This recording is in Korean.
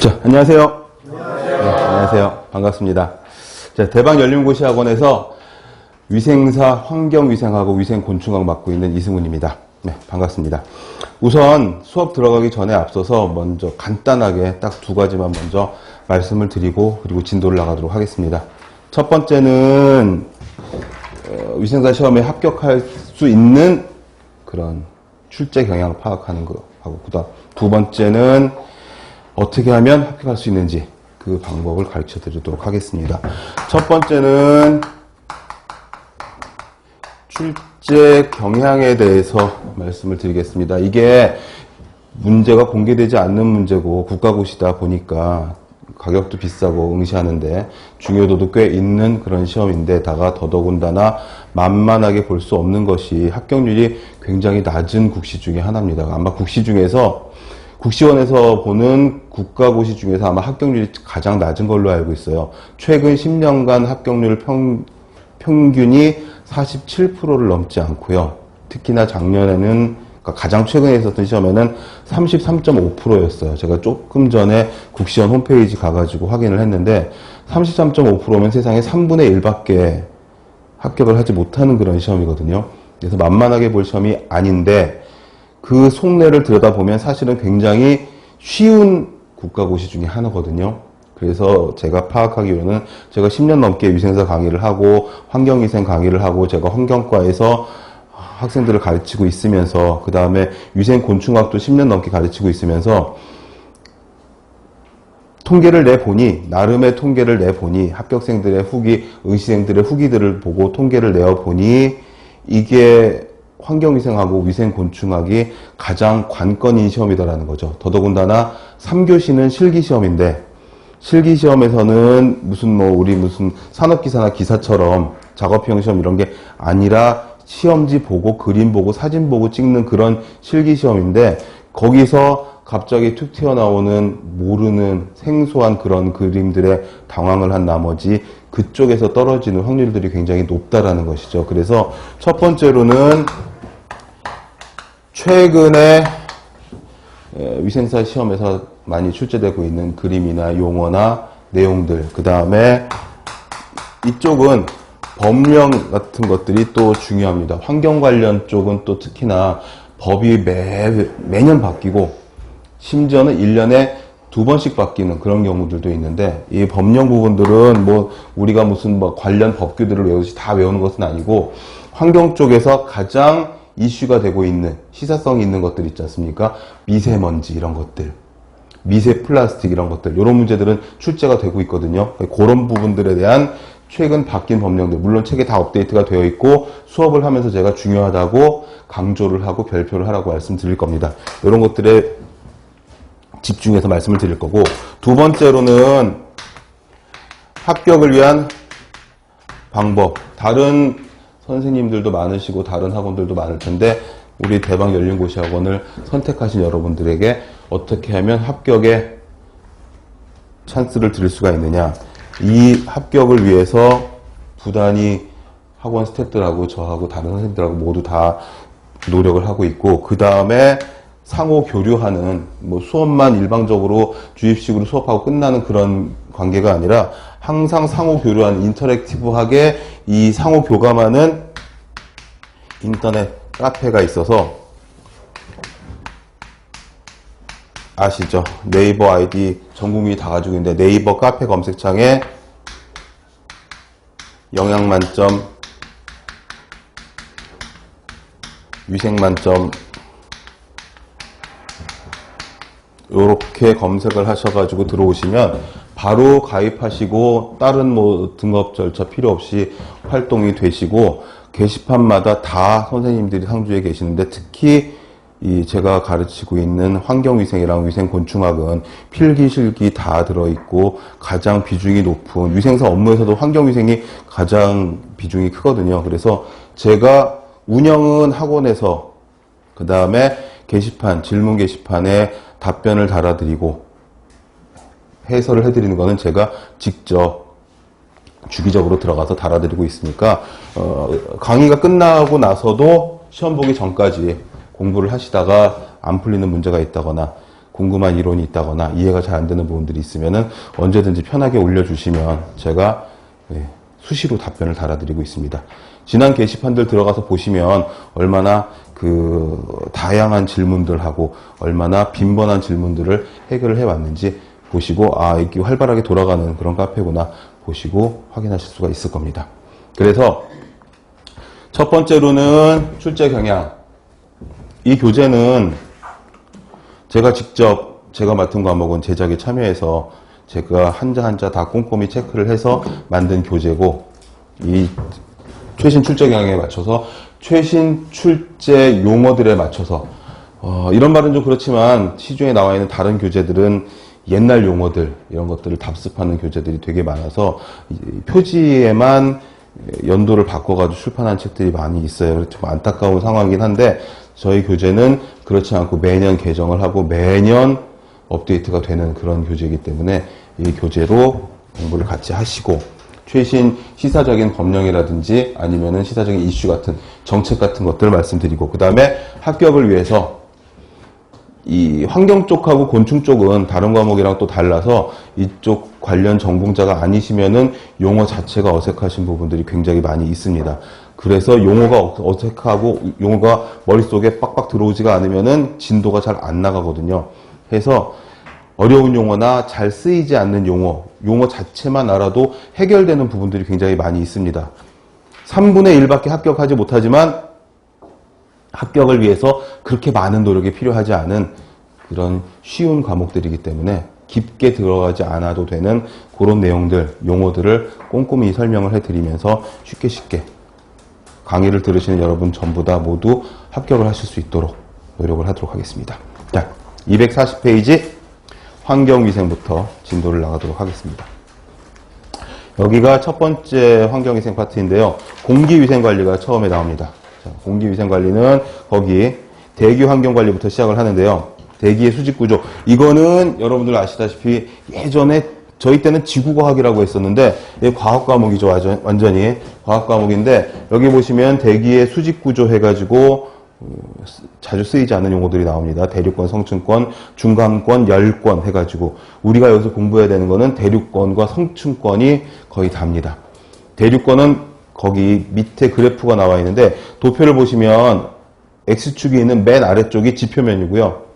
자, 안녕하세요. 안녕하세요. 네, 안녕하세요. 반갑습니다. 자, 대방열림고시학원에서 위생사 환경위생하고 위생곤충학 맡고 있는 이승훈입니다. 네, 반갑습니다. 우선 수업 들어가기 전에 앞서서 먼저 간단하게 딱 두 가지만 먼저 말씀을 드리고 그리고 진도를 나가도록 하겠습니다. 첫 번째는 위생사 시험에 합격할 수 있는 그런 출제 경향을 파악하는 거 하고, 그다음 두 번째는 어떻게 하면 합격할 수 있는지 그 방법을 가르쳐 드리도록 하겠습니다. 첫 번째는 출제 경향에 대해서 말씀을 드리겠습니다. 이게 문제가 공개되지 않는 문제고 국가고시다 보니까 가격도 비싸고 응시하는데 중요도도 꽤 있는 그런 시험인데다가 더더군다나 만만하게 볼 수 없는 것이 합격률이 굉장히 낮은 국시 중에 하나입니다. 아마 국시 중에서 국시원에서 보는 국가고시 중에서 아마 합격률이 가장 낮은 걸로 알고 있어요. 최근 10년간 합격률 평균이 47%를 넘지 않고요. 특히나 작년에는, 그러니까 가장 최근에 있었던 시험에는 33.5%였어요. 제가 조금 전에 국시원 홈페이지 가가지고 확인을 했는데 33.5%면 세상에 3분의 1밖에 합격을 하지 못하는 그런 시험이거든요. 그래서 만만하게 볼 시험이 아닌데 그 속내를 들여다보면 사실은 굉장히 쉬운 국가고시 중에 하나거든요. 그래서 제가 파악하기로는 제가 10년 넘게 위생사 강의를 하고 환경위생 강의를 하고 제가 환경과에서 학생들을 가르치고 있으면서 그 다음에 위생곤충학도 10년 넘게 가르치고 있으면서 통계를 내보니, 나름의 통계를 내보니, 합격생들의 후기, 응시생들의 후기들을 보고 통계를 내어보니 이게 환경위생하고 위생곤충학이 가장 관건인 시험이다라는 거죠. 더더군다나 3교시는 실기시험인데 실기시험에서는 무슨 산업기사나 기사처럼 작업형 시험 이런 게 아니라 시험지 보고 그림 보고 사진 보고 찍는 그런 실기시험인데 거기서 갑자기 툭 튀어나오는 모르는 생소한 그런 그림들에 당황을 한 나머지 그쪽에서 떨어지는 확률들이 굉장히 높다라는 것이죠. 그래서 첫 번째로는 최근에 위생사 시험에서 많이 출제되고 있는 그림이나 용어나 내용들, 그 다음에 이쪽은 법령 같은 것들이 또 중요합니다. 환경 관련 쪽은 또 특히나 법이 매년 바뀌고 심지어는 1년에 2번씩 바뀌는 그런 경우들도 있는데 이 법령 부분들은 우리가 무슨 관련 법규들을 외우듯이 다 외우는 것은 아니고 환경 쪽에서 가장 이슈가 되고 있는 시사성이 있는 것들 있지 않습니까? 미세먼지 이런 것들, 미세 플라스틱 이런 것들, 이런 문제들은 출제가 되고 있거든요. 그런 부분들에 대한 최근 바뀐 법령들, 물론 책에 다 업데이트가 되어 있고 수업을 하면서 제가 중요하다고 강조를 하고 별표를 하라고 말씀드릴 겁니다. 이런 것들에 집중해서 말씀을 드릴 거고, 두 번째로는 합격을 위한 방법. 다른 선생님들도 많으시고 다른 학원들도 많을 텐데 우리 대방열림고시학원을 선택하신 여러분들에게 어떻게 하면 합격의 찬스를 드릴 수가 있느냐, 이 합격을 위해서 부단히 학원 스태프들하고 저하고 다른 선생님들하고 모두 다 노력을 하고 있고, 그 다음에 상호 교류하는, 수업만 일방적으로 주입식으로 수업하고 끝나는 그런 관계가 아니라 항상 상호 교류하는, 인터랙티브하게 이 상호 교감하는 인터넷 카페가 있어서, 아시죠? 네이버 아이디 전 국민이 다 가지고 있는데 네이버 카페 검색창에 영양만점, 위생만점 요렇게 검색을 하셔가지고 들어오시면 바로 가입하시고 다른 등업 절차 필요 없이 활동이 되시고, 게시판마다 다 선생님들이 상주에 계시는데 특히 제가 가르치고 있는 환경위생이랑 위생곤충학은 필기, 실기 다 들어있고 가장 비중이 높은, 위생사 업무에서도 환경위생이 가장 비중이 크거든요. 그래서 제가 운영은 학원에서 그 다음에 게시판, 질문 게시판에 답변을 달아드리고 해설을 해드리는 거는 제가 직접 주기적으로 들어가서 달아드리고 있으니까 강의가 끝나고 나서도 시험 보기 전까지 공부를 하시다가 안 풀리는 문제가 있다거나 궁금한 이론이 있다거나 이해가 잘 안 되는 부분들이 있으면은 언제든지 편하게 올려주시면 제가 수시로 답변을 달아드리고 있습니다. 지난 게시판들 들어가서 보시면 얼마나 다양한 질문들하고 얼마나 빈번한 질문들을 해결을 해왔는지 보시고 이게 활발하게 돌아가는 그런 카페구나 보시고 확인하실 수가 있을 겁니다. 그래서 첫 번째로는 출제 경향. 이 교재는 제가 맡은 과목은 제작에 참여해서 제가 한자 한자 다 꼼꼼히 체크를 해서 만든 교재고, 이 최신 출제 경향에 맞춰서 최신 출제 용어들에 맞춰서 이런 말은 좀 그렇지만 시중에 나와 있는 다른 교재들은 옛날 용어들 이런 것들을 답습하는 교재들이 되게 많아서 표지에만 연도를 바꿔가지고 출판한 책들이 많이 있어요. 그래서 좀 안타까운 상황이긴 한데 저희 교재는 그렇지 않고 매년 개정을 하고 매년 업데이트가 되는 그런 교재이기 때문에 이 교재로 공부를 같이 하시고 최신 시사적인 법령이라든지 아니면은 시사적인 이슈 같은 정책 같은 것들을 말씀드리고, 그 다음에 합격을 위해서 이 환경 쪽하고 곤충 쪽은 다른 과목이랑 또 달라서 이쪽 관련 전공자가 아니시면은 용어 자체가 어색하신 부분들이 굉장히 많이 있습니다. 그래서 용어가 어색하고 용어가 머릿속에 빡빡 들어오지가 않으면은 진도가 잘 안 나가거든요. 해서 어려운 용어나 잘 쓰이지 않는 용어 자체만 알아도 해결되는 부분들이 굉장히 많이 있습니다. 3분의 1밖에 합격하지 못하지만 합격을 위해서 그렇게 많은 노력이 필요하지 않은 그런 쉬운 과목들이기 때문에 깊게 들어가지 않아도 되는 그런 내용들, 용어들을 꼼꼼히 설명을 해드리면서 쉽게 강의를 들으시는 여러분 전부 다 모두 합격을 하실 수 있도록 노력을 하도록 하겠습니다. 자, 240페이지 환경위생부터 진도를 나가도록 하겠습니다. 여기가 첫 번째 환경위생 파트인데요. 공기위생관리가 처음에 나옵니다. 자, 공기위생관리는 거기 대기 환경관리부터 시작을 하는데요. 대기의 수직구조. 이거는 여러분들 아시다시피 예전에 저희 때는 지구과학이라고 했었는데 이게 과학과목이죠. 완전히 과학과목인데 여기 보시면 대기의 수직구조 해가지고 자주 쓰이지 않는 용어들이 나옵니다. 대륙권, 성층권, 중간권, 열권 해가지고 우리가 여기서 공부해야 되는 거는 대륙권과 성층권이 거의 답니다. 대륙권은 거기 밑에 그래프가 나와 있는데 도표를 보시면 X축이 있는 맨 아래쪽이 지표면이고요.